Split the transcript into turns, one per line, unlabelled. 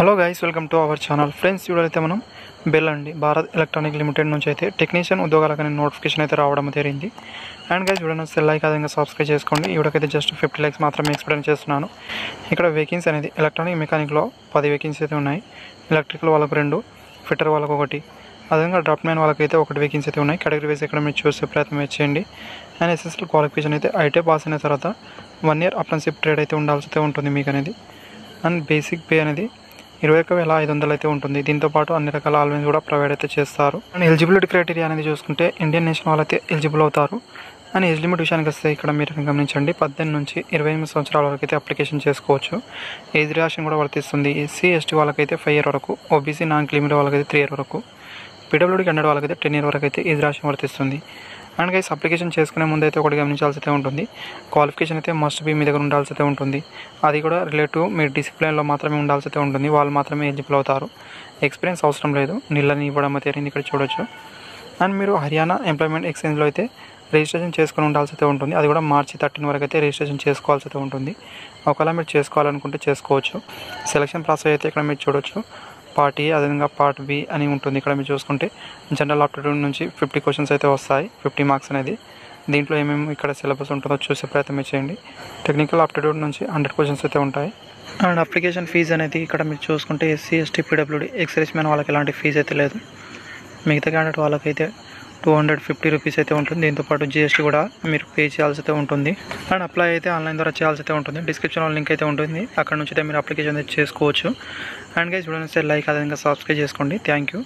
Hello guys, welcome to our channel. Friends, ఇప్పుడైతే మనం bell అండి భారత్ ఎలక్ట్రానిక్ లిమిటెడ్ నుంచి అయితే టెక్నీషియన్ ఉద్యోగాలకనే నోటిఫికేషన్ అయితే రావడం జరిగింది. అండ్ గైస్, వీడియోని వస్తే లైక్ అదేవిధంగా సబ్స్క్రైబ్ చేసుకోండి. ఇవిడకైతే జస్ట్ 50 లైక్స్ మాత్రమే ఎక్స్ప్లెయిన్ చేస్తున్నాను. ఇక్కడ వేకెన్సీ అనేది ఎలక్ట్రానిక్ మెకానిక్లో 10 వేకెన్సీ అయితే ఉన్నాయి. ఎలక్ట్రికల్ వాళ్ళకు 2, ఫిట్టర్ వాళ్ళకు 1, అదేవిధంగా డ్రాఫ్ట్ మ్యాన్ వాళ్ళకైతే 1 వేకెన్సీ అయితే ఉన్నాయి. కేటగిరీ వైజ్ ఇక్కడ మీరు చూసే ప్రయత్నం చేయండి. అండ్ ఎస్ఎస్ఎల్ క్వాలిఫికేషన్ అయితే ఐటీ పాస్ అయిన తర్వాత 1 ఇయర్ అప్రెంటిస్‌షిప్ ట్రేడ్ అయితే ఉండాల్సి ఉంటుంది మీకు అనేది. అండ్ బేసిక్ పే అనేది 21,500 అయితే ఉంటుంది. దీంతోపాటు అన్ని రకాల అలవెన్స్ కూడా ప్రొవైడ్ అయితే చేస్తారు. అండ్ ఎలిజిబిలిటీ క్రైటీరియా అనేది చూసుకుంటే ఇండియన్ నేషనల్ వాళ్ళైతే ఎలిజిబుల్ అవుతారు. అండ్ ఏజ్ లిమిట్ విషయానికి వస్తే ఇక్కడ మీరు గమనించండి, 18 నుంచి 28 సంవత్సరాల వరకు అయితే అప్లికేషన్ చేసుకోవచ్చు. ఏజ్ రిలాక్సేషన్ కూడా వర్తిస్తుంది. ఎస్సీ ఎస్టీ వాళ్ళకైతే 5 ఇయర్ వరకు, ఓబీసీ నాన్ క్రిమినల్ వాళ్ళకైతే 3 ఇయర్ వరకు, పీడబ్ల్యూడీ క్యాండిడేట్ వాళ్ళకైతే 10 ఇయర్ వరకు అయితే ఏజ్ రిలాక్సేషన్ వర్తిస్తుంది. అండ్ గైస్, అప్లికేషన్ చేసుకునే ముందు అయితే ఒకటి గమనించాల్సి అయితే ఉంటుంది. క్వాలిఫికేషన్ అయితే మస్ట్ బి మీ దగ్గర ఉండాల్సి అయితే ఉంటుంది. అది కూడా రిలేటివ్ మీ డిసిప్లిన్లో మాత్రమే ఉండాల్సి అయితే ఉంటుంది. వాళ్ళు మాత్రమే ఎలిజిబుల్ అవుతారు. ఎక్స్పీరియన్స్ అవసరం లేదు. నీళ్ళని ఇవ్వడం అయితే ఇక్కడ చూడొచ్చు. అండ్ మీరు హర్యానా ఎంప్లాయ్మెంట్ ఎక్స్చేంజ్లో అయితే రిజిస్ట్రేషన్ చేసుకుని ఉండాల్సి అయితే ఉంటుంది. అది కూడా మార్చి 13 వరకు అయితే రిజిస్ట్రేషన్ చేసుకోవాల్సి అయితే ఉంటుంది. ఒకవేళ మీరు చేసుకోవాలనుకుంటే చేసుకోవచ్చు. సెలక్షన్ ప్రాసెస్ అయితే ఇక్కడ మీరు చూడొచ్చు. పార్ట్ ఏ, అదేవిధంగా పార్ట్ బి అని ఉంటుంది. ఇక్కడ మీరు చూసుకుంటే జనరల్ ఆప్టిట్యూడ్ నుంచి 50 క్వశ్చన్స్ అయితే వస్తాయి, 50 మార్క్స్ అనేది. దీంట్లో ఏమేమి ఇక్కడ సిలబస్ ఉంటుందో చూసే ప్రయత్నం చేయండి. టెక్నికల్ ఆప్టిట్యూడ్ నుంచి 100 క్వశ్చన్స్ అయితే ఉంటాయి. అండ్ అప్లికేషన్ ఫీజు అనేది ఇక్కడ మీరు చూసుకుంటే ఎస్సీ ఎస్టీ పీడబ్ల్యూడీ ఎక్సైజ్ మ్యాన్ వాళ్ళకి ఎలాంటి ఫీజు అయితే లేదు. మిగతా క్యాండిడేట్ వాళ్ళకైతే 250 రూపీస్ అయితే ఉంటుంది. దీంతోపాటు జిఎస్టీ కూడా మీరు పే చేయాల్సి అయితే ఉంటుంది. అండ్ అప్లై అయితే ఆన్లైన్ ద్వారా చేయాల్సి అయితే ఉంటుంది. డిస్క్రిప్షన్లో లింక్ అయితే ఉంటుంది, అక్కడ నుంచి అయితే మీరు అప్లికేషన్ అయితే చేసుకోవచ్చు. అండ్ గైస్, వీడియోని లైక్ అదేవిధంగా సబ్స్క్రైబ్ చేసుకోండి. Thank you.